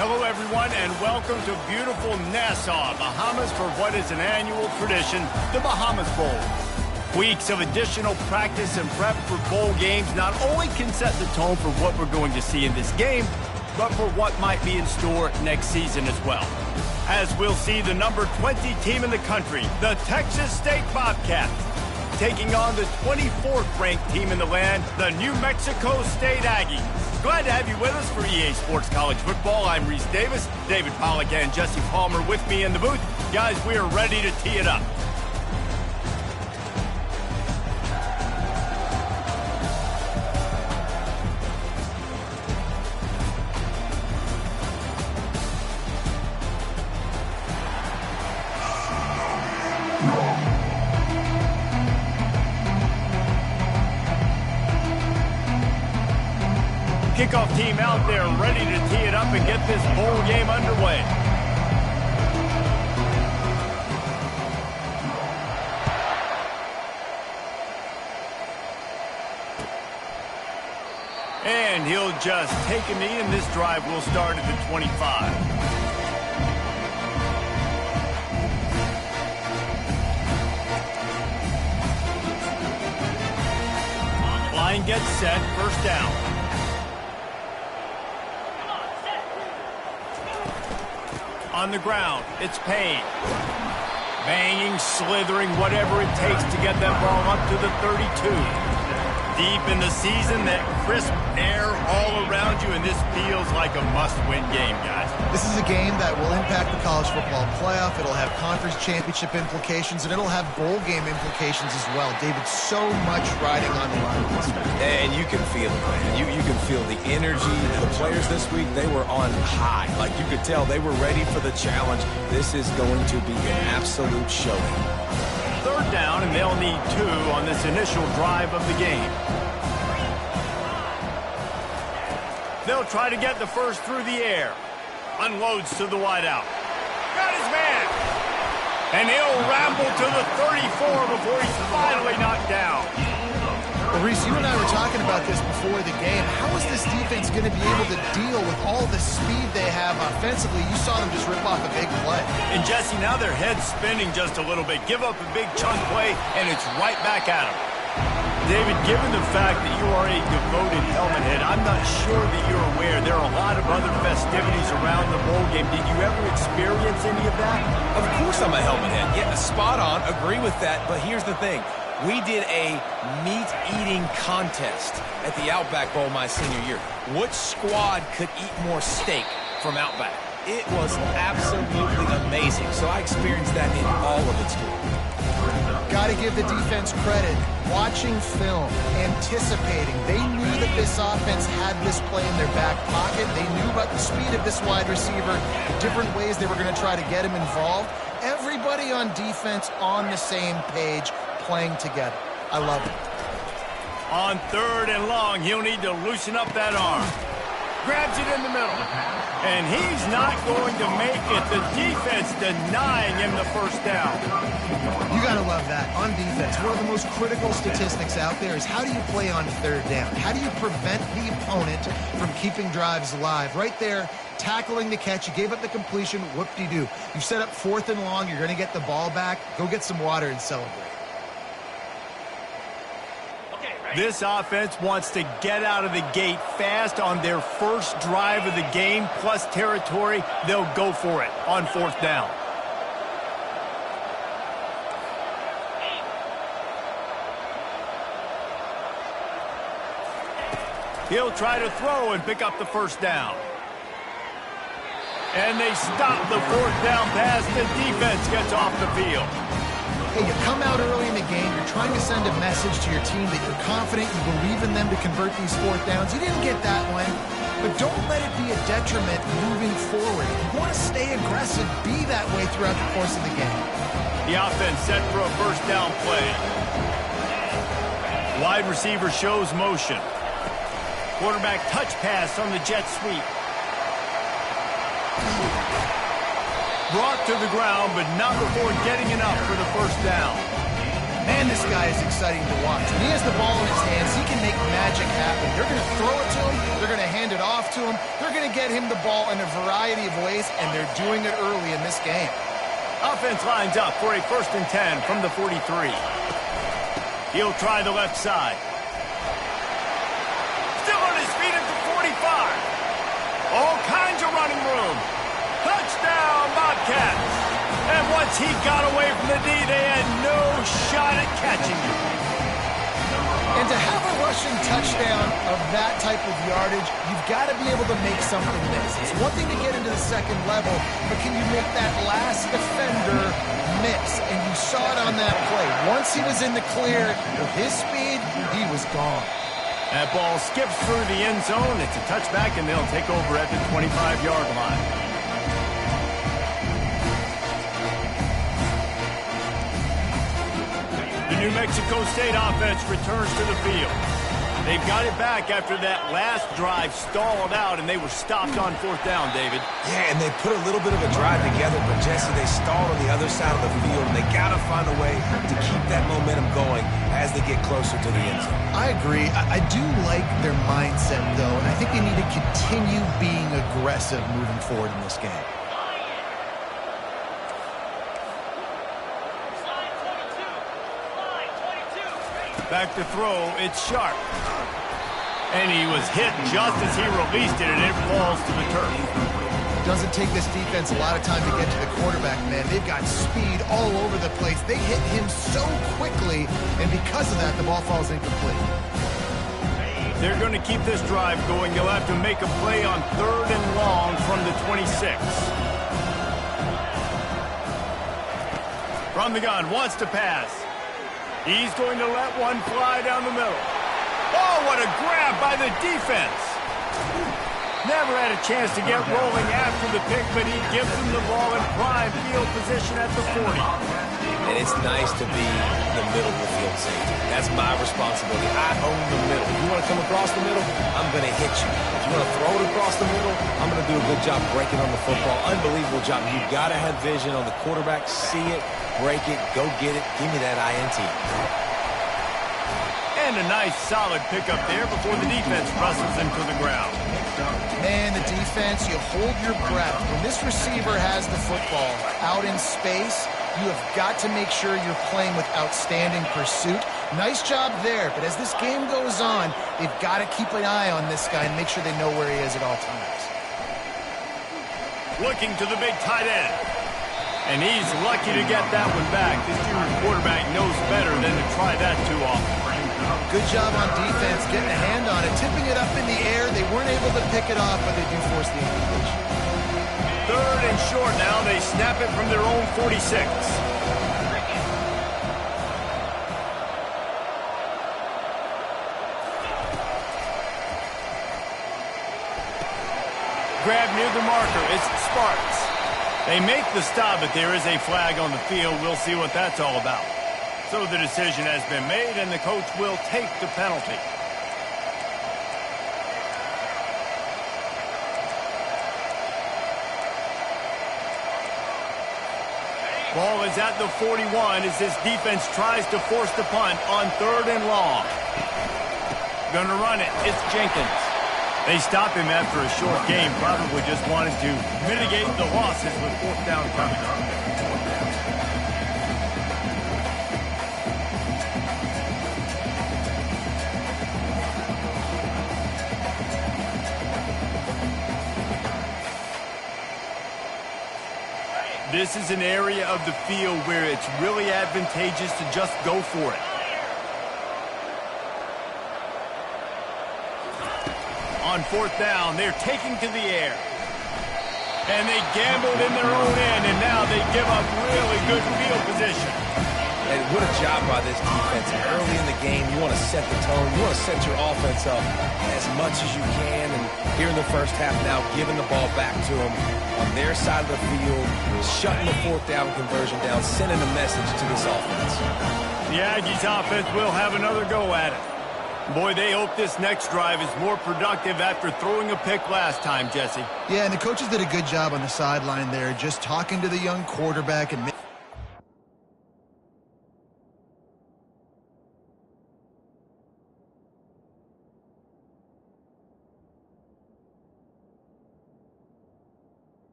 Hello, everyone, and welcome to beautiful Nassau, Bahamas, for what is an annual tradition, the Bahamas Bowl. Weeks of additional practice and prep for bowl games not only can set the tone for what we're going to see in this game, but for what might be in store next season as well. As we'll see the number 20 team in the country, the Texas State Bobcats, taking on the 24th ranked team in the land, the New Mexico State Aggies. Glad to have you with us for EA Sports College Football. I'm Reese Davis, David Pollack and Jesse Palmer with me in the booth. Guys, we are ready to tee it up. Kickoff team out there ready to tee it up and get this bowl game underway. And he'll just take a knee, and this drive will start at the 25. Line gets set, first down. On the ground, it's Payne. Banging, slithering, whatever it takes to get that ball up to the 32. Deep in the season, that crisp air all around you, and this feels like a must-win game, guys. This is a game that will impact the college football playoff. It'll have conference championship implications, and it'll have bowl game implications as well. David, so much riding on the line this week. And you can feel it, man. You can feel the energy. The players this week, they were on high. Like, you could tell they were ready for the challenge. This is going to be an absolute showing. Third down, and they'll need 2 on this initial drive of the game. They'll try to get the first through the air. Unloads to the wideout. Got his man. And he'll ramble to the 34 before he's finally knocked down. Well, Reese, you and I were talking about this before the game. How is this defense going to be able to deal with all the speed they have offensively? You saw them just rip off a big play. And, Jesse, now their head's spinning just a little bit. Give up a big chunk play, and it's right back at them. David, given the fact that you are a devoted helmet head, I'm not sure that you're aware there are a lot of other festivities around the bowl game. Did you ever experience any of that? Of course I'm a helmet head. Yeah, spot on. Agree with that. But here's the thing. We did a meat-eating contest at the Outback Bowl my senior year. Which squad could eat more steak from Outback? It was absolutely amazing. So I experienced that in all of its glory. Got to give the defense credit. Watching film, anticipating. They knew that this offense had this play in their back pocket. They knew about the speed of this wide receiver, different ways they were going to try to get him involved. Everybody on defense on the same page, playing together. I love it. On third and long, he'll need to loosen up that arm. Grabs it in the middle. And he's not going to make it. The defense denying him the first down. You got to love that. On defense, one of the most critical statistics out there is how do you play on third down? How do you prevent the opponent from keeping drives alive? Right there, tackling the catch. You gave up the completion. Whoop-de-doo. You set up fourth and long. You're going to get the ball back. Go get some water and celebrate. This offense wants to get out of the gate fast on their first drive of the game, plus territory. They'll go for it on fourth down. He'll try to throw and pick up the first down. And they stop the fourth down pass. The defense gets off the field. Hey, you come out early in the game, you're trying to send a message to your team that you're confident, you believe in them to convert these fourth downs. You didn't get that one, but don't let it be a detriment moving forward. You want to stay aggressive, be that way throughout the course of the game. The offense set for a first down play. Wide receiver shows motion. Quarterback touch pass on the jet sweep. Brought to the ground, but not before getting enough for the first down. Man, this guy is exciting to watch. When he has the ball in his hands, he can make magic happen. They're going to throw it to him. They're going to hand it off to him. They're going to get him the ball in a variety of ways, and they're doing it early in this game. Offense lines up for a 1st and 10 from the 43. He'll try the left side. Still on his feet at the 45. All kinds of running room. Touchdown, Bobcats. And once he got away from the D, they had no shot at catching him. And to have a rushing touchdown of that type of yardage, you've got to be able to make something miss. It's one thing to get into the second level, but can you make that last defender miss? And you saw it on that play. Once he was in the clear, with his speed, he was gone. That ball skips through the end zone. It's a touchback, and they'll take over at the 25-yard line. The New Mexico State offense returns to the field. They've got it back after that last drive stalled out, and they were stopped on 4th down, David. Yeah, and they put a little bit of a drive together, but Jesse, they stalled on the other side of the field, and they got to find a way to keep that momentum going as they get closer to the end zone. I agree. I do like their mindset, though, and I think they need to continue being aggressive moving forward in this game. Back to throw, it's Sharp. And he was hit just as he released it, and it falls to the turf. Doesn't take this defense a lot of time to get to the quarterback, man. They've got speed all over the place. They hit him so quickly, and because of that, the ball falls incomplete. They're going to keep this drive going. They'll have to make a play on 3rd and long from the 26. From the gun, wants to pass. He's going to let one fly down the middle. Oh, what a grab by the defense. Never had a chance to get rolling after the pick, but he gives him the ball in prime field position at the 40. And it's nice to be the middle of the field safety. That's my responsibility. I own the middle. If you want to come across the middle, I'm going to hit you. If you want to throw it across the middle, I'm going to do a good job breaking on the football. Unbelievable job. You've got to have vision on the quarterback. See it, break it, go get it. Give me that INT. And a nice solid pickup there before the defense wrestles him to the ground. Man, the defense, you hold your breath. When this receiver has the football out in space, you have got to make sure you're playing with outstanding pursuit. Nice job there, but as this game goes on, they've got to keep an eye on this guy and make sure they know where he is at all times. Looking to the big tight end. And he's lucky to get that one back. This junior quarterback knows better than to try that too often. Good job on defense, getting a hand on it, tipping it up in the air. They weren't able to pick it off, but they do force the incompletion. 3rd and short now. They snap it from their own 46. Grab near the marker. It's Sparks. They make the stop, but there is a flag on the field. We'll see what that's all about. So the decision has been made, and the coach will take the penalty. Ball is at the 41 as this defense tries to force the punt on 3rd and long. Gonna run it. It's Jenkins. They stop him after a short game. Probably just wanted to mitigate the losses with 4th down coming. This is an area of the field where it's really advantageous to just go for it. On 4th down, they're taking to the air. And they gambled in their own end, and now they give up really good field position. And what a job by this defense. Early in the game, you want to set the tone. You want to set your offense up as much as you can. And here in the first half now, giving the ball back to them on their side of the field, shutting the 4th down conversion down, sending a message to this offense. The Aggies offense will have another go at it. Boy, they hope this next drive is more productive after throwing a pick last time, Jesse. Yeah, and the coaches did a good job on the sideline there, just talking to the young quarterback and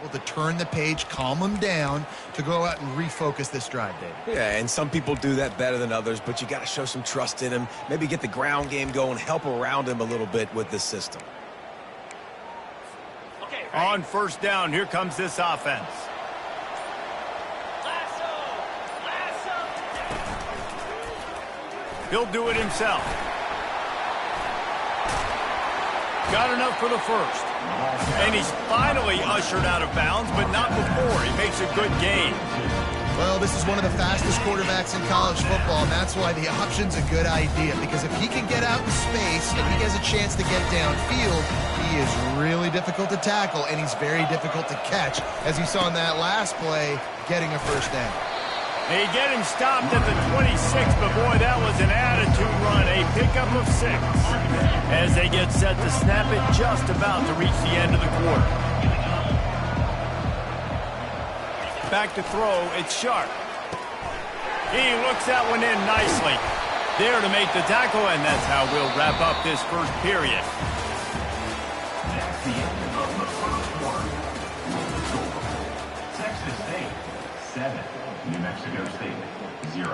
able to turn the page, calm them down, to go out and refocus this drive, Dave. Yeah, and some people do that better than others, but you got to show some trust in him. Maybe get the ground game going, help around him a little bit with this system. Okay, on first down, here comes this offense. He'll do it himself. Got enough for the first. And he's finally ushered out of bounds, but not before. He makes a good gain. Well, this is one of the fastest quarterbacks in college football, and that's why the option's a good idea. Because if he can get out in space and he has a chance to get downfield, he is really difficult to tackle, and he's very difficult to catch, as you saw in that last play, getting a first down. They get him stopped at the 26, but boy, that was an attitude run, a pickup of 6. As they get set to snap it, just about to reach the end of the quarter. Back to throw, it's Sharp. He looks that one in nicely. There to make the tackle, and that's how we'll wrap up this first period. That's the end of the first quarter. Texas State, 7. New Mexico State, 0.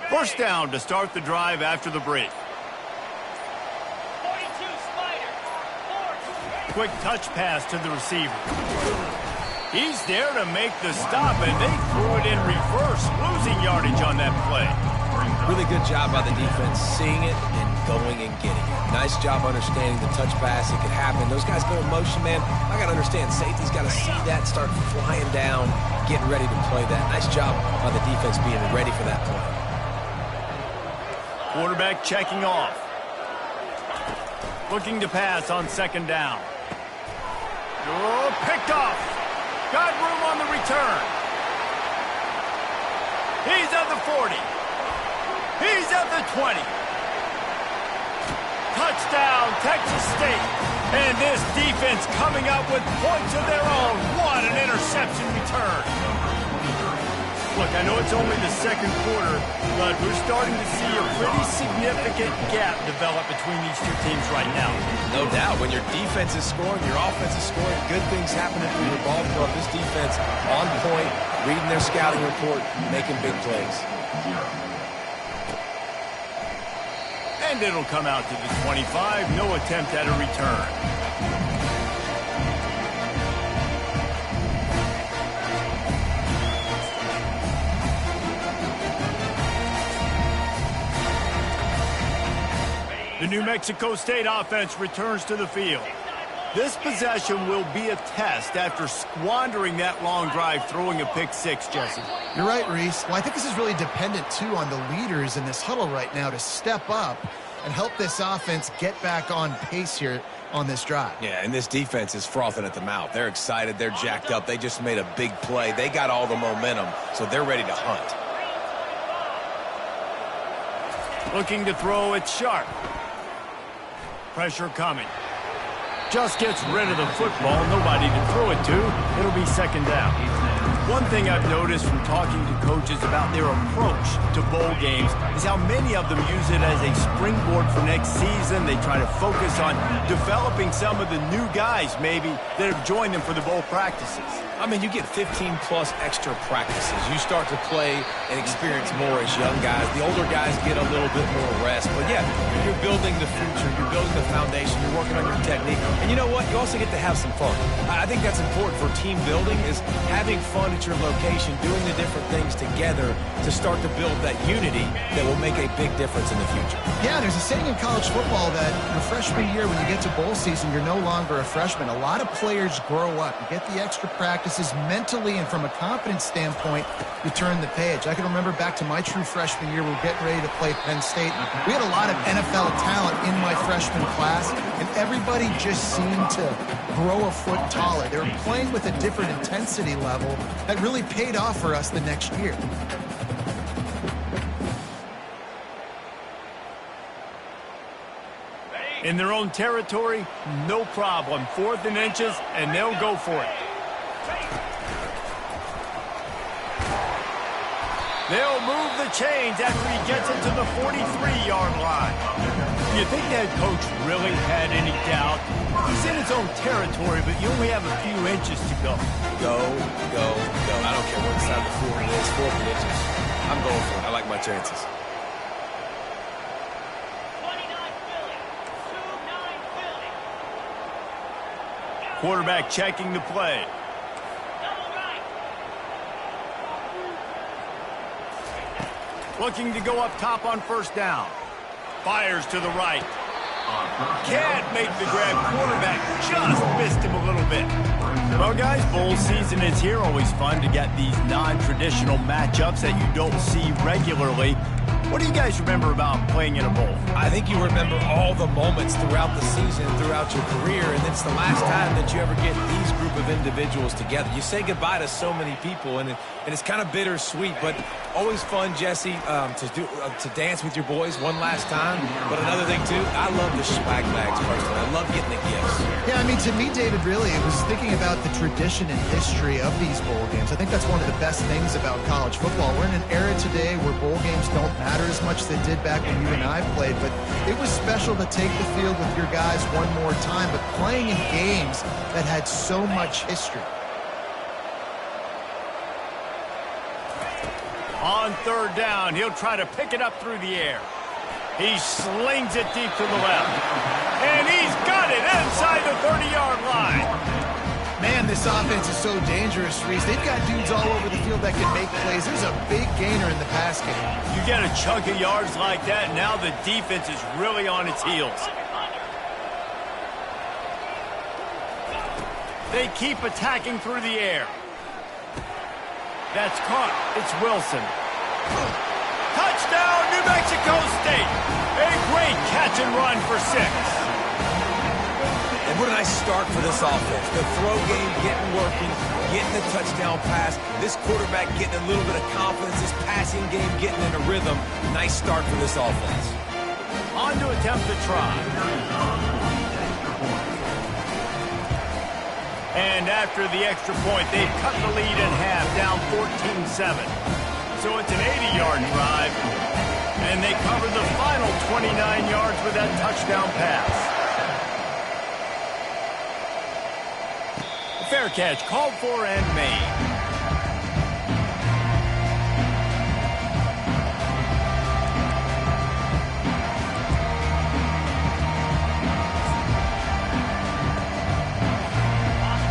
First down to start the drive after the break. 42 Spider. Quick touch pass to the receiver. He's there to make the stop, and they threw it in reverse, losing yardage on that play. Really good job by the defense, seeing it and going and getting it. Nice job understanding the touch pass. It could happen. Those guys go in motion, man. I got to understand, safety's got to see that, start flying down, getting ready to play that. Nice job by the defense being ready for that play. Quarterback checking off. Looking to pass on second down. Oh, picked off. Got room on the return. He's at the 40. He's at the 20. Touchdown, Texas State. And this defense coming up with points of their own. What an interception return. Look, I know it's only the second quarter, but we're starting to see a pretty significant gap develop between these two teams right now. No doubt. When your defense is scoring, your offense is scoring, good things happening for your ball club. This defense on point, reading their scouting report, making big plays. And it'll come out to the 25. No attempt at a return. The New Mexico State offense returns to the field. This possession will be a test after squandering that long drive, throwing a pick 6, Jesse. You're right, Reese. Well, I think this is really dependent, too, on the leaders in this huddle right now to step up and help this offense get back on pace here on this drive. Yeah, and this defense is frothing at the mouth. They're excited. They're jacked up. They just made a big play. They got all the momentum, so they're ready to hunt. Looking to throw, it's Sharp. Pressure coming. Just gets rid of the football. Nobody to throw it to. It'll be second down. One thing I've noticed from talking to coaches about their approach to bowl games is how many of them use it as a springboard for next season. They try to focus on developing some of the new guys, maybe, that have joined them for the bowl practices. I mean, you get 15-plus extra practices. You start to play and experience more as young guys. The older guys get a little bit more rest. But, yeah, you're building the future. You're building the foundation. You're working on your technique. And you know what? You also get to have some fun. I think that's important for team building is having fun at your location, doing the different things together to start to build that unity that will make a big difference in the future. Yeah, there's a saying in college football that your freshman year, when you get to bowl season, you're no longer a freshman. A lot of players grow up. You get the extra practices mentally, and from a confidence standpoint, you turn the page. I can remember back to my true freshman year, we were getting ready to play Penn State. We had a lot of NFL talent in my freshman class, and everybody just seemed to grow a foot taller. They were playing with a different intensity level that really paid off for us the next year. In their own territory, no problem. 4th and inches, and they'll go for it. They'll move the chains after he gets it to the 43-yard line. Do you think that coach really had any doubt? He's in his own territory, but you only have a few inches to go. Go, go, go. I don't care what side of the field it is, 4 inches. I'm going for it. I like my chances. Quarterback checking the play. Looking to go up top on first down. Fires to the right. Can't make the grab. Quarterback just missed him a little bit. Well, guys, bowl season is here. Always fun to get these non-traditional matchups that you don't see regularly. What do you guys remember about playing in a bowl? I think you remember all the moments throughout the season, throughout your career, and it's the last time that you ever get these group of individuals together. You say goodbye to so many people, and it's kind of bittersweet, but always fun, Jesse, to dance with your boys one last time. But another thing, too, I love the swag bags personally. I love getting the gifts. Yeah, I mean, to me, David, really, it was thinking about the tradition and history of these bowl games. I think that's one of the best things about college football. We're in an era today where bowl games don't matter as much as they did back when you and I played, but it was special to take the field with your guys one more time, but playing in games that had so much history. On third down, he'll try to pick it up through the air. He slings it deep to the left. And he's got it inside the 30-yard line. Man, this offense is so dangerous, Reese. They've got dudes all over the field that can make plays. There's a big gainer in the pass game. You get a chunk of yards like that, and now the defense is really on its heels. They keep attacking through the air. That's caught. It's Wilson. Touchdown, New Mexico State. A great catch and run for 6. And what a nice start for this offense. The throw game getting working, getting the touchdown pass. This quarterback getting a little bit of confidence. This passing game getting in a rhythm. Nice start for this offense. On to attempt the try. And after the extra point, they've cut the lead in half, down 14-7. So it's an 80-yard drive. And they cover the final 29 yards with that touchdown pass. Fair catch called for and made.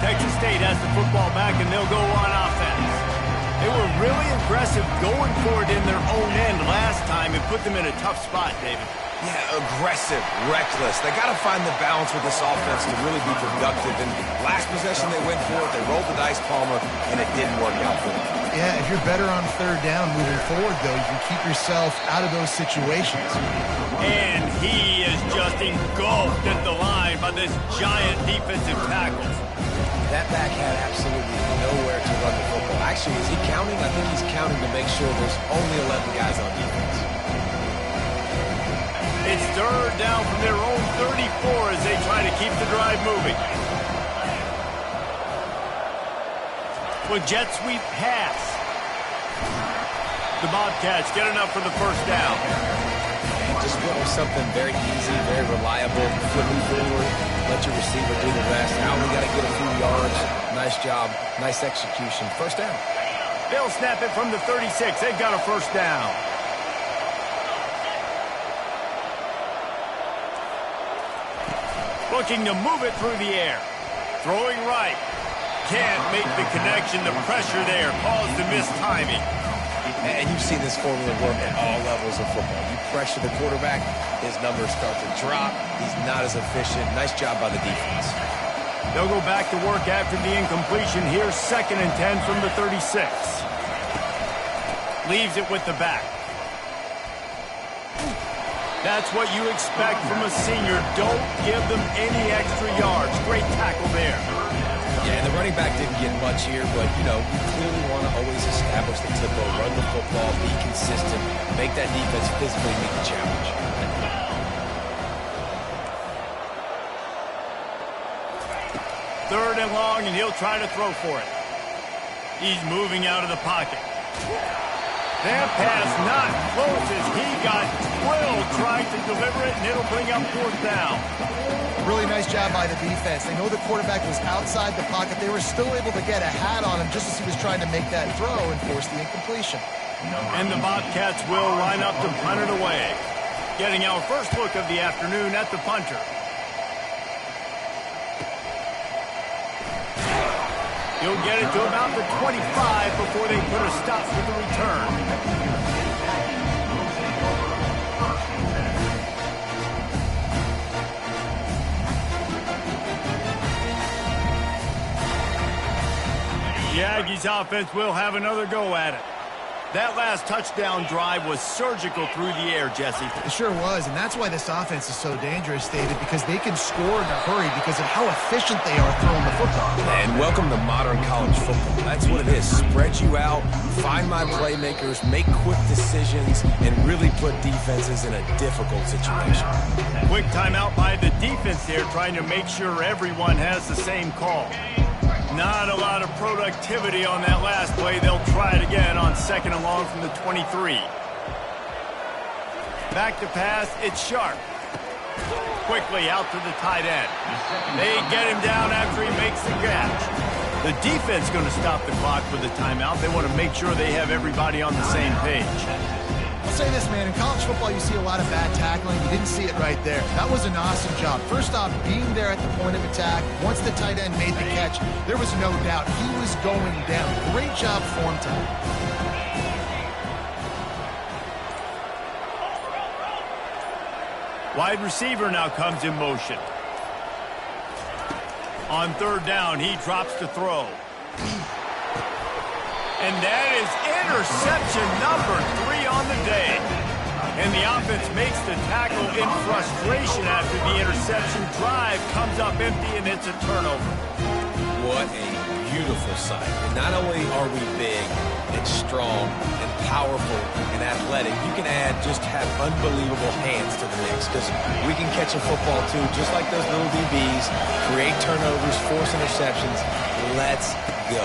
Texas State has the football back, and they'll go on offense. They were really aggressive going for it in their own end last time and put them in a tough spot, David. Yeah, aggressive, reckless. They got to find the balance with this offense to really be productive. And last possession they went for it, they rolled the dice, Palmer, and it didn't work out for them. Yeah, if you're better on third down moving forward, though, you can keep yourself out of those situations. And he is just engulfed at the line by this giant defensive tackle. That back had absolutely nowhere to run the football. Actually, is he counting? I think he's counting to make sure there's only 11 guys on defense. It's third down from their own 34 as they try to keep the drive moving. With jet sweep pass. The Bobcats get enough for the first down. And just went with something very easy, very reliable. Flipping forward, let your receiver do the rest. Now we got to get a few yards. Nice job, nice execution. First down. They'll snap it from the 36. They've got a first down. Looking to move it through the air. Throwing right. Can't make the connection. The pressure there caused the missed timing. And you've seen this formula work at all levels of football. You pressure the quarterback, his numbers start to drop. He's not as efficient. Nice job by the defense. They'll go back to work after the incompletion. Here's 2nd and 10 from the 36. Leaves it with the back. That's what you expect from a senior. Don't give them any extra yards. Great tackle there. Yeah, and the running back didn't get much here, but, you know, you clearly want to always establish the tempo, run the football, be consistent, make that defense physically meet the challenge. Third and long, and he'll try to throw for it. He's moving out of the pocket. That pass not close as he got drilled trying to deliver it, and it'll bring up 4th down. Really nice job by the defense. They know the quarterback was outside the pocket. They were still able to get a hat on him just as he was trying to make that throw and force the incompletion. And the Bobcats will line up to punt it away. Getting our first look of the afternoon at the punter. He'll get it to about the 25 before they put a stop to the return. The Aggies offense will have another go at it. That last touchdown drive was surgical through the air, Jesse. It sure was, and that's why this offense is so dangerous, David, because they can score in a hurry because of how efficient they are throwing the football. And welcome to modern college football. That's what it is. Spread you out, find my playmakers, make quick decisions, and really put defenses in a difficult situation. Quick timeout by the defense there, trying to make sure everyone has the same call. Not a lot of productivity on that last play. They'll try it again on 2nd and long from the 23. Back to pass, it's Sharp. Quickly out to the tight end. They get him down after he makes the catch. The defense going to stop the clock for the timeout. They want to make sure they have everybody on the same page. I'll say this, man. In college football, you see a lot of bad tackling. You didn't see it right there. That was an awesome job. First off, being there at the point of attack. Once the tight end made the catch, there was no doubt he was going down. Great job form time. Wide receiver now comes in motion. On 3rd down, he drops to throw. And that is interception number 3 on the day. And the offense makes the tackle in frustration after the interception. Drive comes up empty, and it's a turnover. What a beautiful sight. And not only are we big and strong and powerful and athletic, you can just have unbelievable hands to the mix because we can catch a football too, just like those little DBs, create turnovers, force interceptions. Let's go.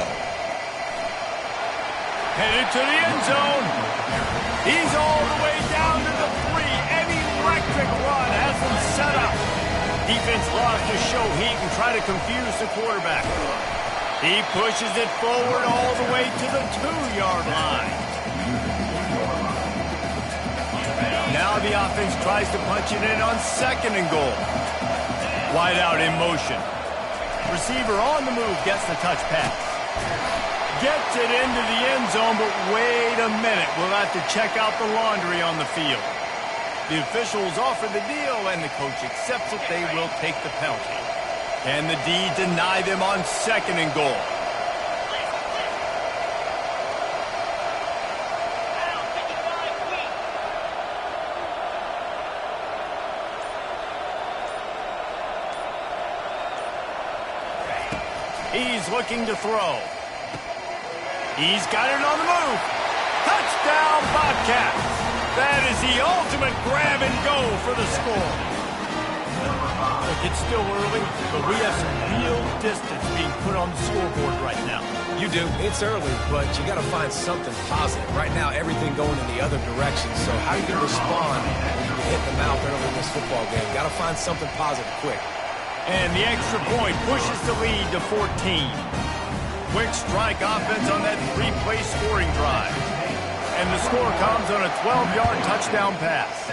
Headed to the end zone. He's all the way down to the 3. An electric run has him set up. Defense lost to show heat and try to confuse the quarterback. He pushes it forward all the way to the 2-yard line. Now the offense tries to punch it in on 2nd and goal. Wide out in motion. Receiver on the move gets the touch pass. Gets it into the end zone, but wait a minute. We'll have to check out the laundry on the field. The officials offer the deal, and the coach accepts it. They will take the penalty. And the D deny them on 2nd and goal. He's looking to throw. He's got it on the move. Touchdown, Bobcats. That is the ultimate grab and go for the score. Look, it's still early, but we have some real distance being put on the scoreboard right now. You do. It's early, but you got to find something positive. Right now, everything going in the other direction. So how you can respond when you hit the mouth early in this football game? Got to find something positive quick. And the extra point pushes the lead to 14. Quick strike offense on that 3-play scoring drive. And the score comes on a 12-yard touchdown pass.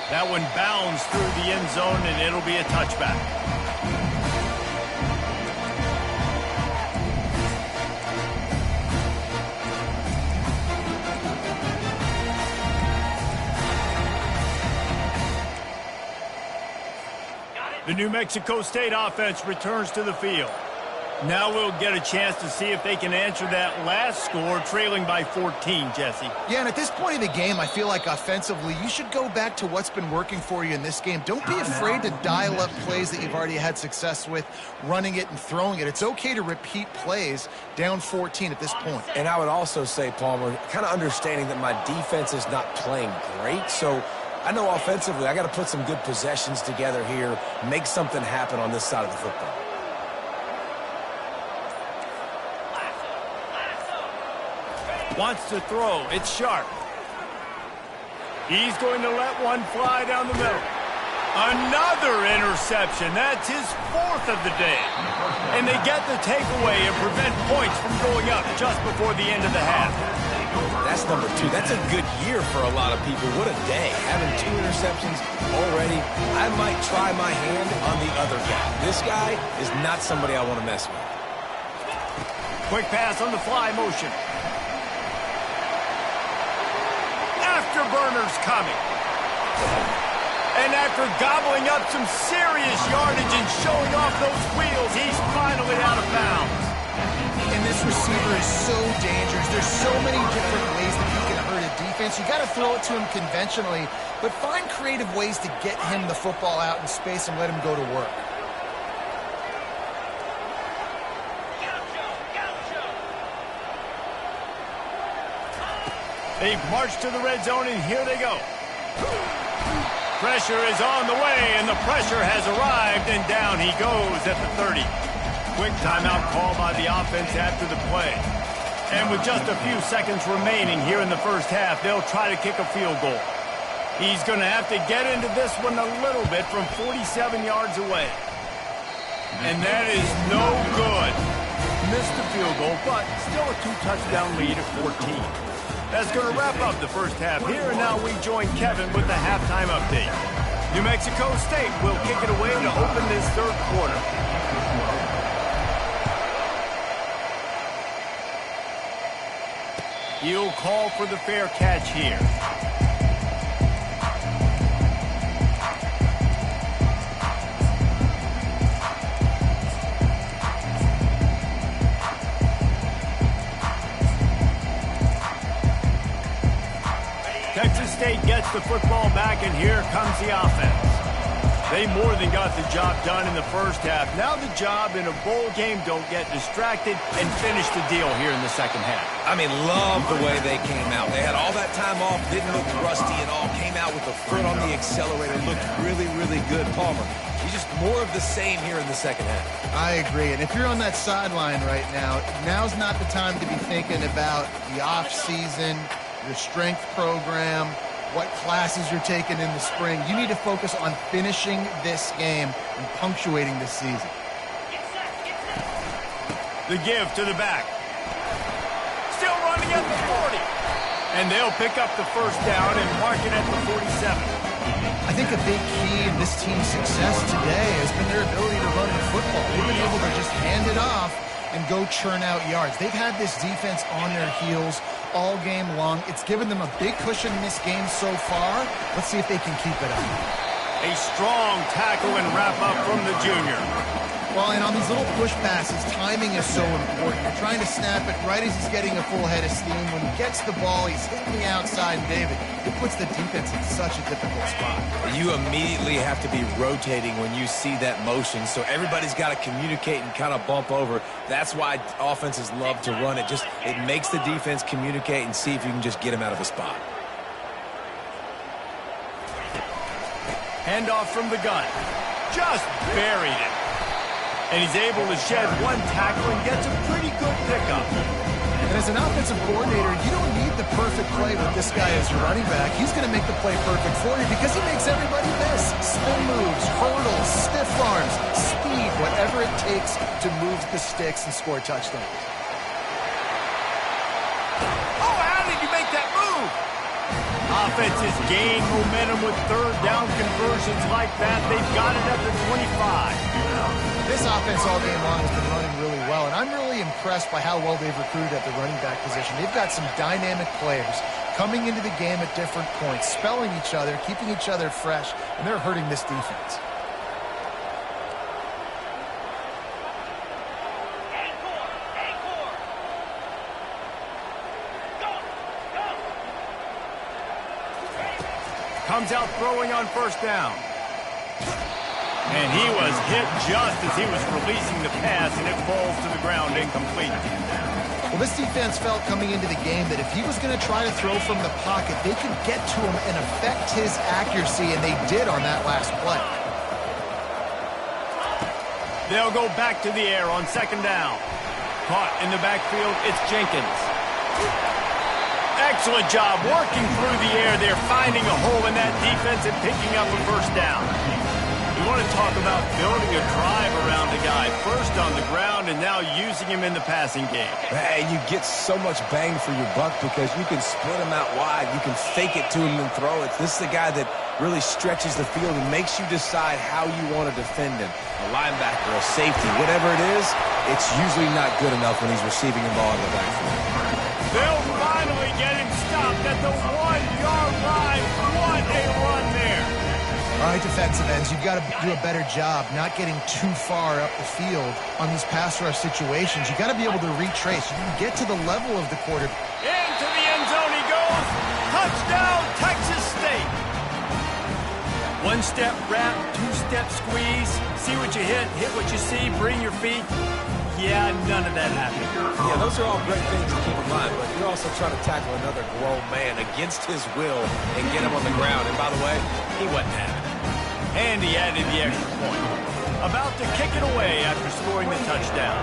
That one bounds through the end zone, and it'll be a touchback. The New Mexico State offense returns to the field. Now we'll get a chance to see if they can answer that last score, trailing by 14, Jesse. Yeah, and at this point in the game, I feel like offensively, you should go back to what's been working for you in this game. Don't be afraid to dial up plays that you've already had success with, running it and throwing it. It's okay to repeat plays down 14 at this point. And I would also say, Palmer, kind of understanding that my defense is not playing great, so I know offensively I got to put some good possessions together here, make something happen on this side of the football. Wants to throw. It's sharp. He's going to let one fly down the middle. Another interception. That's his 4th of the day. And they get the takeaway and prevent points from going up just before the end of the half. That's number 2. That's a good year for a lot of people. What a day. Having 2 interceptions already. I might try my hand on the other guy. This guy is not somebody I want to mess with. Quick pass on the fly motion. Afterburner's coming. And after gobbling up some serious yardage and showing off those wheels, he's finally out of bounds. And this receiver is so dangerous. There's so many different ways that he can hurt a defense. You got to throw it to him conventionally, but find creative ways to get him the football out in space and let him go to work. They've marched to the red zone, and here they go. Pressure is on the way, and the pressure has arrived, and down he goes at the 30. Quick timeout call by the offense after the play. And with just a few seconds remaining here in the first half, they'll try to kick a field goal. He's going to have to get into this one a little bit from 47 yards away. And that is no good. Missed the field goal, but still a 2-touchdown lead at 14. That's going to wrap up the first half here, and now we join Kevin with the halftime update. New Mexico State will kick it away to open this third quarter. He'll call for the fair catch here. Texas State gets the football back, and here comes the offense. They more than got the job done in the first half. Now the job in a bowl game, don't get distracted and finish the deal here in the second half. I mean, love the way they came out. They had all that time off, didn't look rusty at all, came out with the foot on the accelerator, looked really, really good. Palmer, he's just more of the same here in the second half. I agree, and if you're on that sideline right now, now's not the time to be thinking about the off-season, your strength program, what classes you're taking in the spring. You need to focus on finishing this game and punctuating this season. The give to the back. Still running at the 40. And they'll pick up the first down and mark it at the 47. I think a big key in this team's success today has been their ability to run the football. They've been able to just hand it off and go churn out yards. They've had this defense on their heels all game long. It's given them a big cushion in this game so far. Let's see if they can keep it up. A strong tackle and wrap up from the junior. Well, and on these little push passes, timing is so important. You're trying to snap it right as he's getting a full head of steam. When he gets the ball, he's hitting the outside, and David, it puts the defense in such a difficult spot. You immediately have to be rotating when you see that motion, so everybody's got to communicate and kind of bump over. That's why offenses love to run it. It makes the defense communicate and see if you can just get him out of a spot. Handoff from the gun. Just buried it. And he's able to shed one tackle and gets a pretty good pickup. And as an offensive coordinator, you don't need the perfect play with this guy as your running back. He's going to make the play perfect for you because he makes everybody miss. Spin moves, hurdles, stiff arms, speed, whatever it takes to move the sticks and score touchdowns. Oh, how did you make that move? Offenses gain momentum with third down conversions like that. They've got it at the 25. This offense all game long has been running really well, and I'm really impressed by how well they've recruited at the running back position. They've got some dynamic players coming into the game at different points, spelling each other, keeping each other fresh, and they're hurting this defense. Comes out throwing on first down. And he was hit just as he was releasing the pass, and it falls to the ground incomplete. Well, this defense felt coming into the game that if he was going to try to throw from the pocket, they could get to him and affect his accuracy, and they did on that last play. They'll go back to the air on second down. Caught in the backfield, it's Jenkins. Excellent job working through the air there, finding a hole in that defense and picking up a first down. We want to talk about building a drive around a guy, first on the ground and now using him in the passing game. And you get so much bang for your buck because you can split him out wide. You can fake it to him and throw it. This is the guy that really stretches the field and makes you decide how you want to defend him. A linebacker, a safety, whatever it is, it's usually not good enough when he's receiving the ball in the backfield. They'll finally get him stopped at the 1-yard line. What a run there. All right, defensive ends, you've got to do a better job not getting too far up the field on these pass rush situations. You've got to be able to retrace. You can get to the level of the quarterback. Into the end zone he goes. Touchdown, Texas State. One-step wrap, two-step squeeze. See what you hit what you see, bring your feet. Yeah, none of that happened. Yeah, those are all great things to keep in mind, but you're also trying to tackle another grown man against his will and get him on the ground. And by the way, he wasn't having it. And he added the extra point. About to kick it away after scoring the touchdown.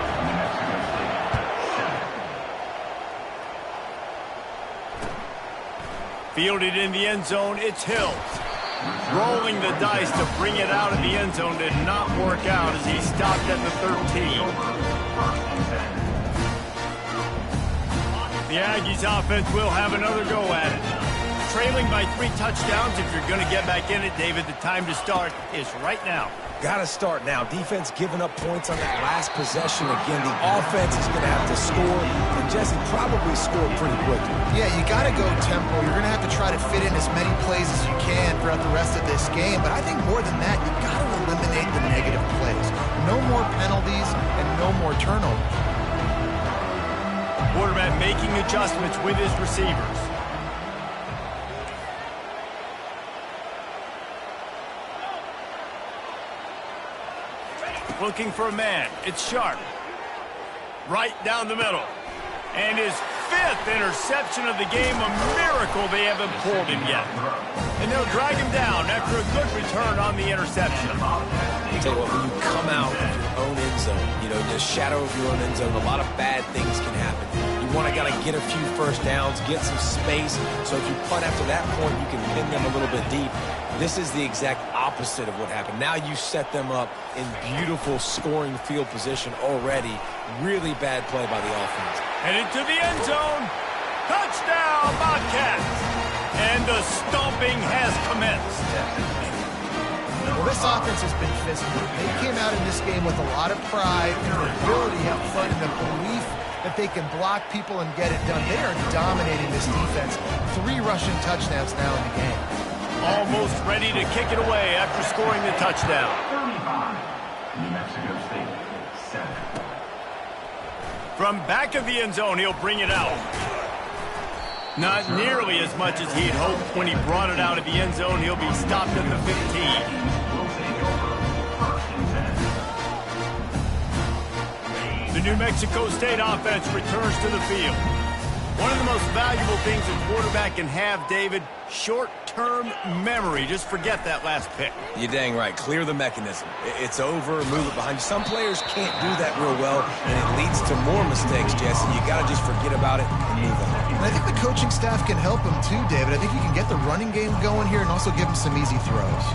Fielded in the end zone, it's Hills. Rolling the dice to bring it out of the end zone did not work out as he stopped at the 13. The Aggies offense will have another go at it. Trailing by 3 touchdowns, if you're going to get back in it, David, the time to start is right now. Got to start now. Defense giving up points on that last possession. Again, the offense is going to have to score, and Jesse probably scored pretty quickly. Yeah, you got to go tempo. You're going to have to try to fit in as many plays as you can throughout the rest of this game. But I think more than that, you got to eliminate the negative plays. No more penalties and no more turnovers. Quarterback making adjustments with his receivers. Looking for a man. It's Sharp. Right down the middle. And his 5th interception of the game. A miracle they haven't pulled him yet. And they'll drag him down after a good return on the interception. I tell you what, when you come out of your own end zone, the shadow of your own end zone, a lot of bad things can happen. You want to get a few first downs, get some space. So if you punt after that point, you can pin them a little bit deep. This is the exact opposite of what happened. Now you set them up in beautiful scoring field position already. Really bad play by the offense. Headed to the end zone. Touchdown, Bobcats. And the stomping has commenced. Well, this offense has been physical. They came out in this game with a lot of pride and the ability up front and the belief that they can block people and get it done. They are dominating this defense. 3 rushing touchdowns now in the game. Almost ready to kick it away after scoring the touchdown. 35. New Mexico State, 7. From back of the end zone, he'll bring it out. Not nearly as much as he'd hoped when he brought it out of the end zone. He'll be stopped at the 15. The New Mexico State offense returns to the field. One of the most valuable things a quarterback can have, David, short-term memory. Just forget that last pick. You're dang right. Clear the mechanism. It's over, move it behind you. Some players can't do that real well, and it leads to more mistakes, Jesse. You got to just forget about it and move on. And I think the coaching staff can help him too, David. I think you can get the running game going here and also give him some easy throws.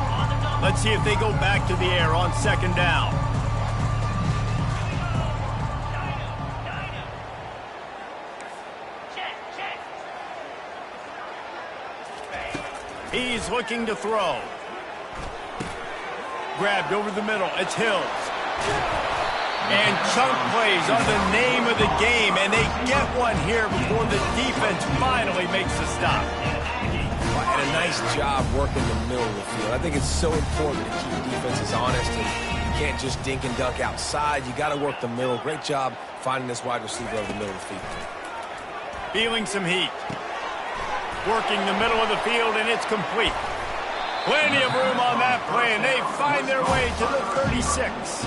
Let's see if they go back to the air on 2nd down. He's looking to throw. Grabbed over the middle. It's Hills. And chunk plays are the name of the game, and they get one here before the defense finally makes the stop. And a nice job working the middle of the field. I think it's so important to keep defenses honest, and you can't just dink and dunk outside. You got to work the middle. Great job finding this wide receiver over the middle of the field. Feeling some heat. Working the middle of the field, and it's complete. Plenty of room on that play, and they find their way to the 36.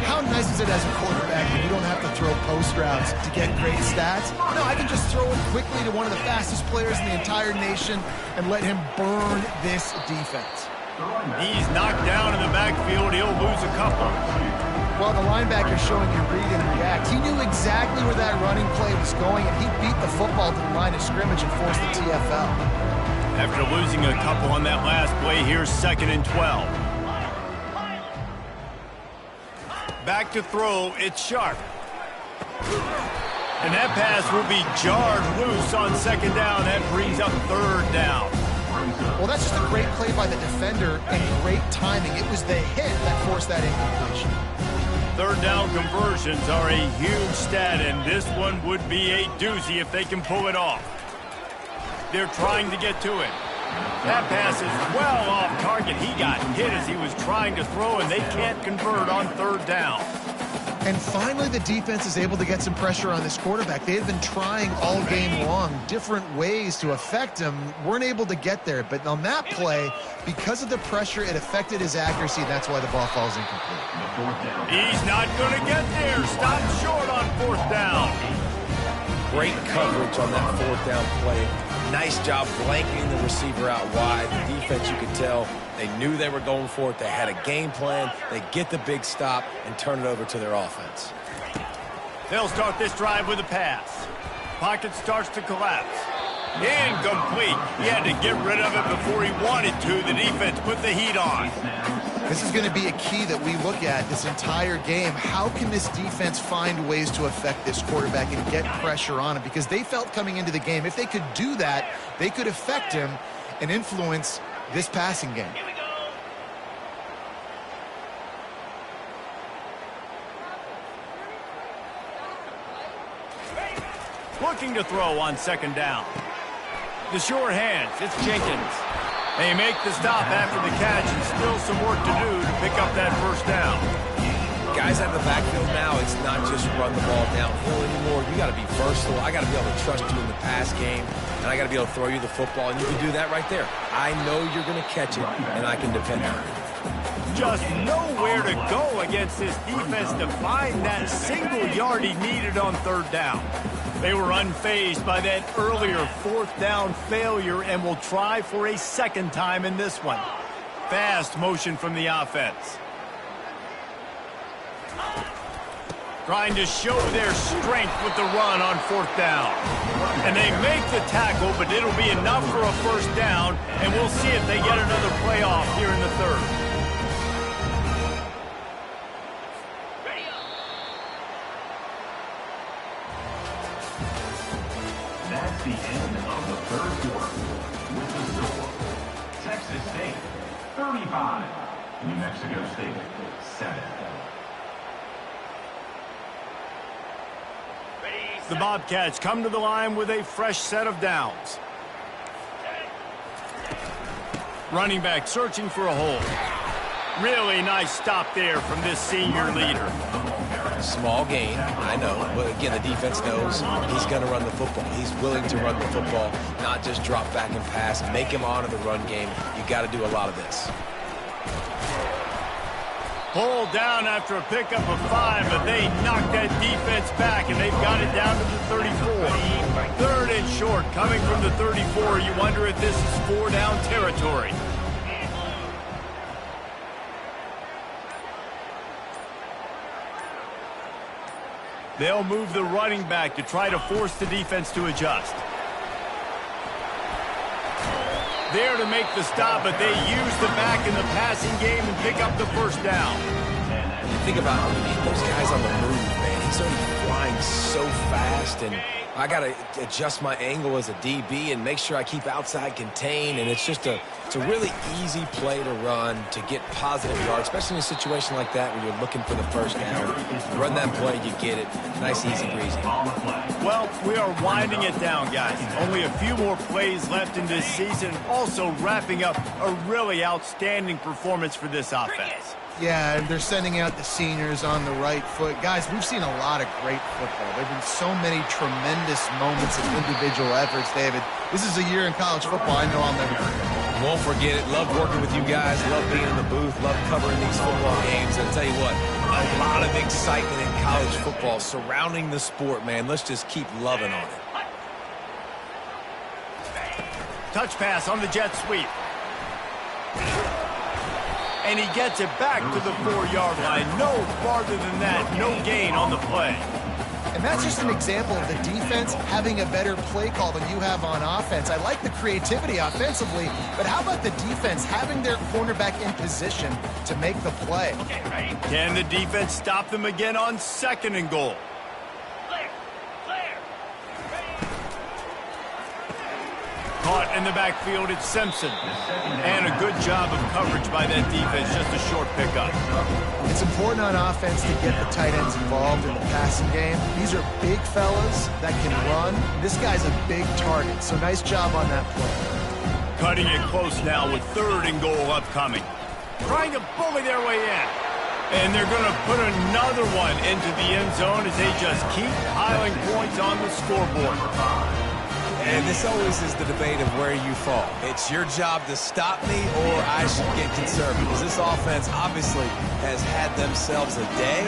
How nice is it as a quarterback when you don't have to throw post routes to get great stats? No, I can just throw it quickly to one of the fastest players in the entire nation and let him burn this defense. He's knocked down in the backfield. He'll lose a couple. Well, saw the linebacker showing you read and react. He knew exactly where that running play was going, and he beat the football to the line of scrimmage and forced the TFL. After losing a couple on that last play, here's 2nd and 12. Back to throw, it's Sharp. And that pass will be jarred loose on 2nd down. That brings up 3rd down. Well, that's just a great play by the defender and great timing. It was the hit that forced that incompletion. 3rd down conversions are a huge stat, and this one would be a doozy if they can pull it off. They're trying to get to it. That pass is well off target. He got hit as he was trying to throw, and they can't convert on 3rd down. And finally, the defense is able to get some pressure on this quarterback. They had been trying all game long different ways to affect him. Weren't able to get there. But on that play, because of the pressure, it affected his accuracy, and that's why the ball falls incomplete. He's not going to get there. Stop short on 4th down. Great coverage on that 4th down play. Nice job blanketing the receiver out wide. The defense, you could tell, they knew they were going for it. They had a game plan. They get the big stop and turn it over to their offense. They'll start this drive with a pass. Pocket starts to collapse. Incomplete. He had to get rid of it before he wanted to. The defense put the heat on. This is going to be a key that we look at this entire game. How can this defense find ways to affect this quarterback and get pressure on him? Because they felt coming into the game, if they could do that, they could affect him and influence this passing game. Looking to throw on 2nd down. The sure hands, it's Jenkins. They make the stop after the catch, and still some work to do to pick up that 1st down. Guys out of the backfield now, it's not just run the ball downhill anymore. You got to be versatile. I got to be able to trust you in the pass game, and I got to be able to throw you the football, and you can do that right there. I know you're going to catch it, and I can depend on it. Just nowhere to go against this defense to find that single yard he needed on 3rd down. They were unfazed by that earlier 4th down failure and will try for a 2nd time in this one. Fast motion from the offense. Trying to show their strength with the run on 4th down. And they make the tackle, but it'll be enough for a 1st down, and we'll see if they get another play off here in the 3rd. That's the end of the 3rd quarter. With the score, Texas State 35, New Mexico State 7. The Bobcats come to the line with a fresh set of downs. Running back searching for a hole. Really nice stop there from this senior leader. Small gain, I know, but again, the defense knows he's going to run the football. He's willing to run the football, not just drop back and pass, make him honor the run game. You got to do a lot of this. Hold down after a pickup of 5, but they knock that defense back, and they've got it down to the 34. 3rd and short, coming from the 34. You wonder if this is 4-down territory. They'll move the running back to try to force the defense to adjust. There to make the stop, but they use the back in the passing game and pick up the 1st down. Think about those guys on the move, man. He's already flying so fast, and I got to adjust my angle as a DB and make sure I keep outside contained, and it's a really easy play to run to get positive yards, especially in a situation like that where you're looking for the 1st down. Run that play, you get it. Nice, easy breezy. Well, we are winding it down, guys. Only a few more plays left in this season. Also wrapping up a really outstanding performance for this offense. Yeah, and they're sending out the seniors on the right foot. Guys, we've seen a lot of great football. There have been so many tremendous moments of individual efforts, David. This is a year in college football I know I'll never forget. Won't forget it. Love working with you guys. Love being in the booth. Love covering these football games. And I'll tell you what, a lot of excitement in college football surrounding the sport, man. Let's just keep loving on it. Touch pass on the jet sweep. And he gets it back to the 4-yard line. No farther than that. No gain on the play. And that's just an example of the defense having a better play call than you have on offense. I like the creativity offensively, but how about the defense having their cornerback in position to make the play? Can the defense stop them again on 2nd and goal? Caught in the backfield, it's Simpson. And a good job of coverage by that defense, just a short pickup. It's important on offense to get the tight ends involved in the passing game. These are big fellas that can run. This guy's a big target, so nice job on that play. Cutting it close now with 3rd and goal upcoming. Trying to bully their way in. And they're going to put another one into the end zone as they just keep piling points on the scoreboard. And this always is the debate of where you fall. It's your job to stop me or I should get conservative. Because this offense obviously has had themselves a day.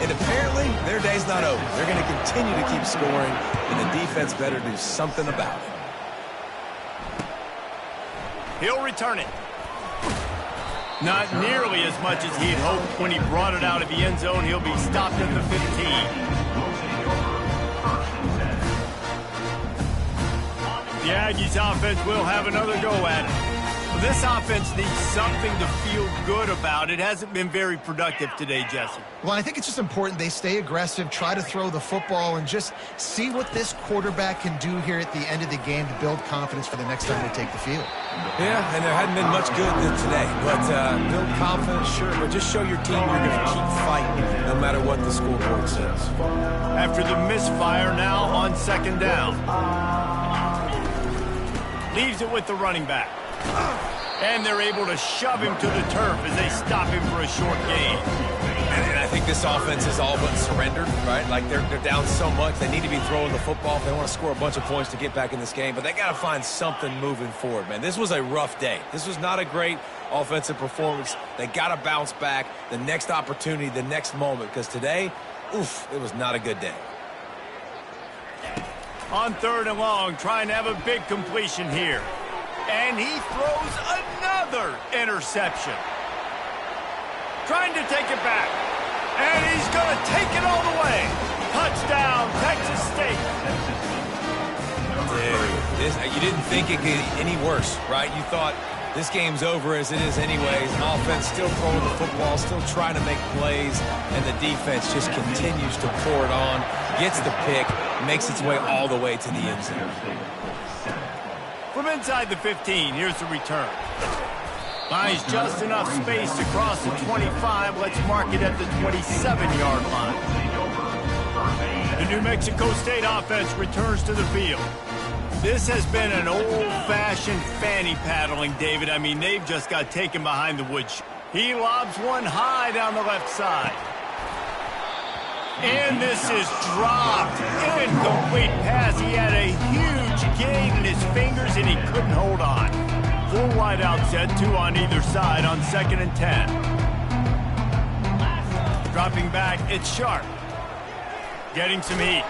And apparently their day's not over. They're going to continue to keep scoring. And the defense better do something about it. He'll return it. Not nearly as much as he had hoped when he brought it out of the end zone. He'll be stopped at the 15. The Aggies offense will have another go at it. This offense needs something to feel good about. It hasn't been very productive today, Jesse. Well, I think it's just important they stay aggressive, try to throw the football, and just see what this quarterback can do here at the end of the game to build confidence for the next time they take the field. Yeah, and there hadn't been much good today. But build confidence, sure, but just show your team you're going to keep fighting no matter what the scoreboard says. After the misfire now on 2nd down. Leaves it with the running back. And they're able to shove him to the turf as they stop him for a short gain. And I think this offense is all but surrendered, right? Like they're down so much. They need to be throwing the football if they want to score a bunch of points to get back in this game. But they got to find something moving forward, man. This was a rough day. This was not a great offensive performance. They got to bounce back the next opportunity, the next moment. Because today, oof, it was not a good day. On 3rd and long, trying to have a big completion here. And he throws another interception. Trying to take it back. And he's going to take it all the way. Touchdown, Texas State. Dude, you didn't think it could get any worse, right? You thought this game's over as it is anyways. Offense still throwing the football, still trying to make plays, and the defense just continues to pour it on, gets the pick, makes its way all the way to the end zone. From inside the 15, here's the return. Finds just enough space to cross the 25. Let's mark it at the 27-yard line. The New Mexico State offense returns to the field. This has been an old-fashioned fanny paddling, David. I mean, they've just got taken behind the woodshed. He lobs one high down the left side. And this is dropped. Incomplete pass. He had a huge gain in his fingers, and he couldn't hold on. 4 wide out set, 2 on either side on 2nd and 10. Dropping back, it's Sharp. Getting some heat.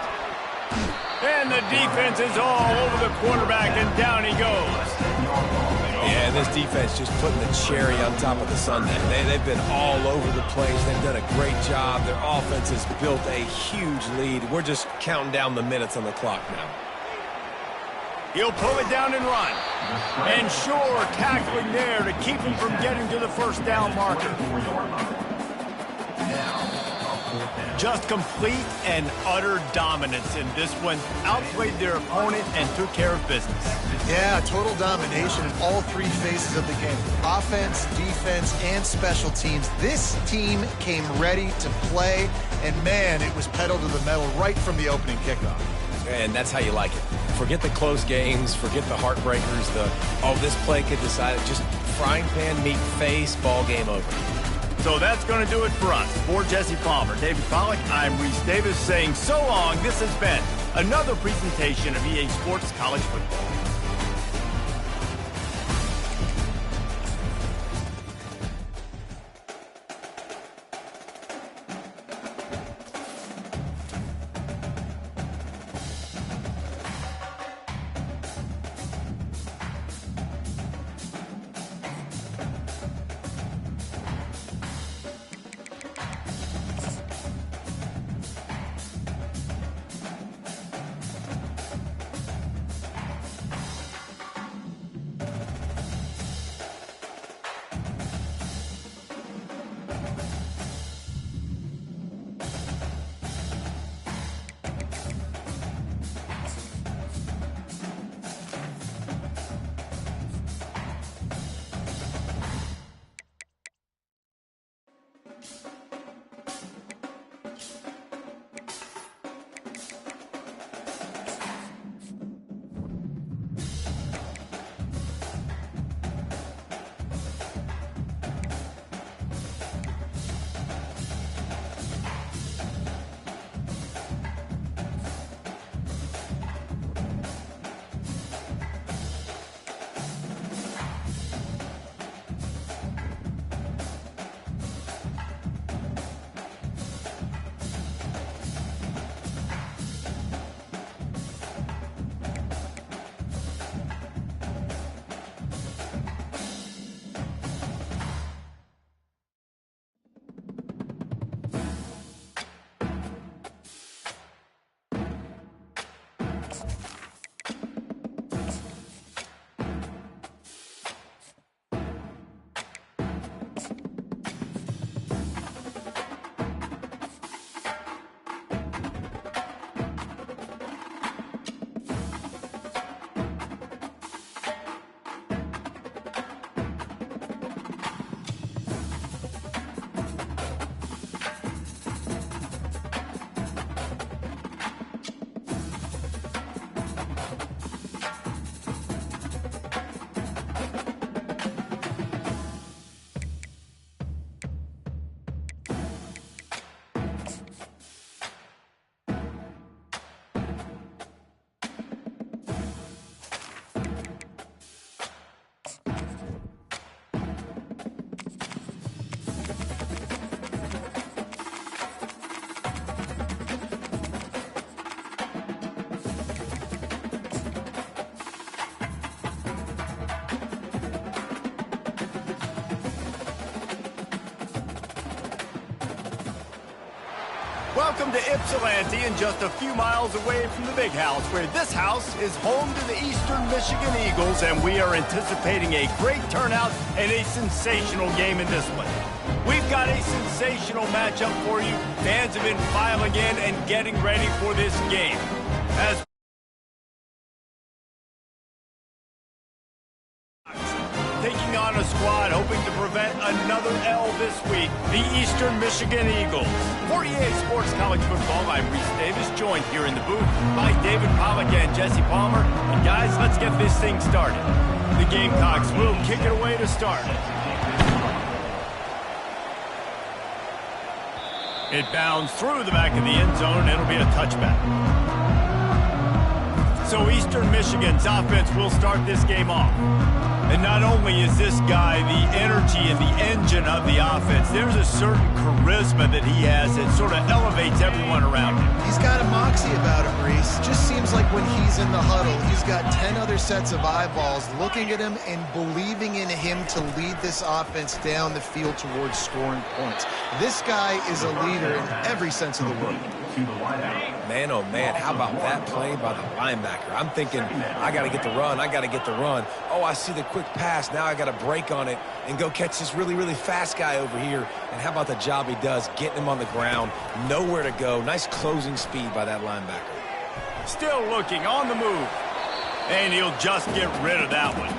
And the defense is all over the quarterback, and down he goes. Yeah, this defense just putting the cherry on top of the sundae. They've been all over the place. They've done a great job. Their offense has built a huge lead. We're just counting down the minutes on the clock now. He'll pull it down and run. And Shore tackling there to keep him from getting to the first down marker. Just complete and utter dominance in this one. Outplayed their opponent and took care of business. Yeah, total domination in all 3 phases of the game. Offense, defense, and special teams. This team came ready to play, and man, it was pedal to the metal right from the opening kickoff. And that's how you like it. Forget the close games, forget the heartbreakers, this play could decide it. Just frying pan, meet face, ball game over. So that's going to do it for us. For Jesse Palmer, David Pollack, I'm Reese Davis saying so long. This has been another presentation of EA Sports College Football. Welcome to Ypsilanti, and just a few miles away from the big house, where this house is home to the Eastern Michigan Eagles, and we are anticipating a great turnout and a sensational game in this one. We've got a sensational matchup for you. Fans have been filing in and getting ready for this game. As taking on a squad hoping to prevent another L this week, the Eastern Michigan Eagles. For EA Sports College Football, I'm Reese Davis, joined here in the booth by David Pollack and Jesse Palmer. And guys, let's get this thing started. The Gamecocks will kick it away to start. It bounds through the back of the end zone, and it'll be a touchback. So Eastern Michigan's offense will start this game off. And not only is this guy the energy and the engine of the offense, there's a certain charisma that he has that sort of elevates everyone around him. He's got a moxie about him, Reese. Just seems like when he's in the huddle, he's got 10 other sets of eyeballs looking at him and believing in him to lead this offense down the field towards scoring points. This guy is a leader in every sense of the word. Man, oh man, how about that play by the linebacker? I'm thinking, I got to get the run, I got to get the run. Oh, I see the quick pass, now I got to break on it and go catch this really, really fast guy over here. And how about the job he does, getting him on the ground, nowhere to go. Nice closing speed by that linebacker. Still looking, on the move. And he'll just get rid of that one.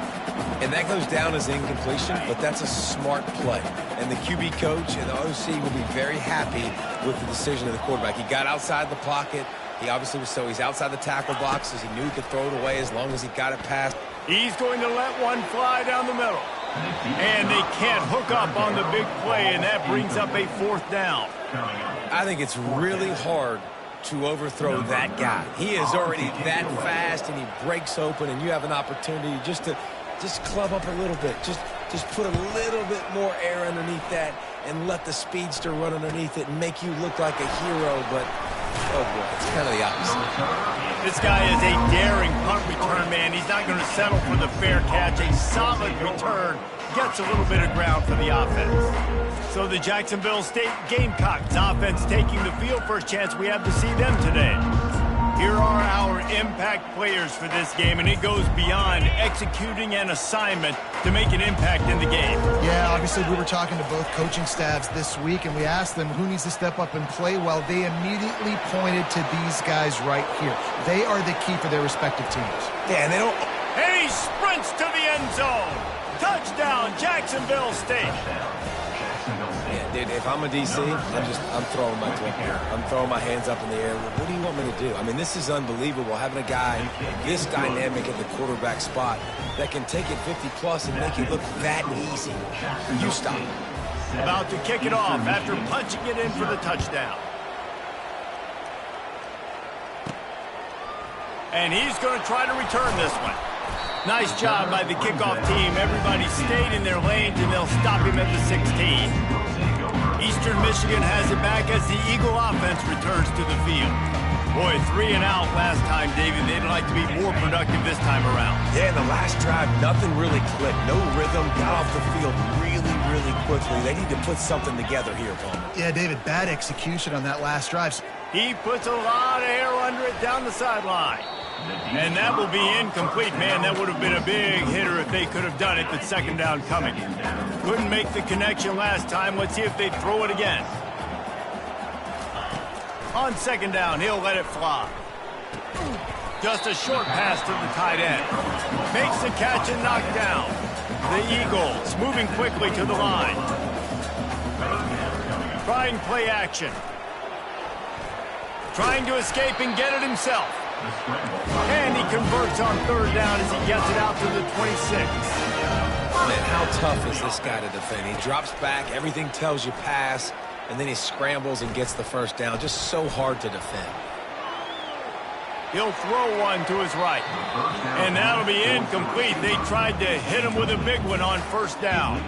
And that goes down as incompletion, but that's a smart play. And the QB coach and the OC will be very happy with the decision of the quarterback. He got outside the pocket. He obviously was he's outside the tackle boxes. He knew he could throw it away as long as he got it past. He's going to let one fly down the middle. And they can't hook up on the big play, and that brings up a fourth down. I think it's really hard to overthrow that guy. He is already that fast, and he breaks open, and you have an opportunity just to club up a little bit. Just put a little bit more air underneath that and let the speedster run underneath it and make you look like a hero, but oh boy, it's kind of the opposite. This guy is a daring punt return man. He's not going to settle for the fair catch. A solid return gets a little bit of ground for the offense. So the Jacksonville State Gamecocks offense taking the field. First chance we have to see them today. Here are our impact players for this game, and it goes beyond executing an assignment to make an impact in the game. Yeah, obviously we were talking to both coaching staffs this week, and we asked them who needs to step up and play well. They immediately pointed to these guys right here. They are the key for their respective teams. Yeah, and they don't... And he sprints to the end zone. Touchdown, Jacksonville State. Yeah, dude, if I'm a DC, I'm throwing my clip here. I'm throwing my hands up in the air. What do you want me to do? I mean, this is unbelievable, having a guy this dynamic at the quarterback spot that can take it 50-plus and make it look that easy. You stop. About to kick it off after punching it in for the touchdown. And he's going to try to return this one. Nice job by the kickoff team. Everybody stayed in their lanes, and they'll stop him at the 16. Eastern Michigan has it back as the Eagle offense returns to the field. Boy, 3 and out last time, David. They'd like to be more productive this time around. Yeah, in the last drive, nothing really clicked. No rhythm, got off the field really, really quickly. They need to put something together here, Palmer. Yeah, David, bad execution on that last drive. He puts a lot of air under it down the sideline. And that will be incomplete. Man, that would have been a big hitter if they could have done it, but second down coming. Couldn't make the connection last time. Let's see if they throw it again. On second down, he'll let it fly. Just a short pass to the tight end. Makes the catch and knocked down. The Eagles moving quickly to the line. Trying play action. Trying to escape and get it himself. And he converts on third down as he gets it out to the 26. Man, how tough is this guy to defend? He drops back, everything tells you pass, and then he scrambles and gets the first down. Just so hard to defend. He'll throw one to his right. And that'll be incomplete. They tried to hit him with a big one on first down.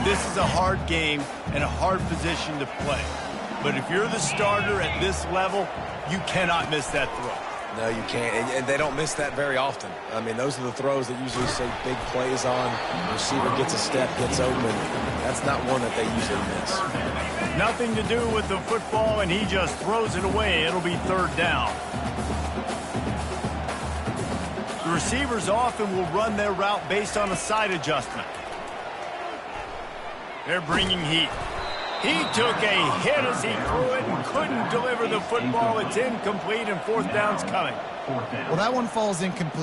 This is a hard game and a hard position to play. But if you're the starter at this level, you cannot miss that throw. No, you can't. And they don't miss that very often. I mean, those are the throws that usually say big plays on. The receiver gets a step, gets open. That's not one that they usually miss. Nothing to do with the football, and he just throws it away. It'll be third down. The receivers often will run their route based on a side adjustment. They're bringing heat. He took a hit as he threw it and couldn't deliver the football. It's incomplete, and fourth down's coming. Well, that one falls incomplete.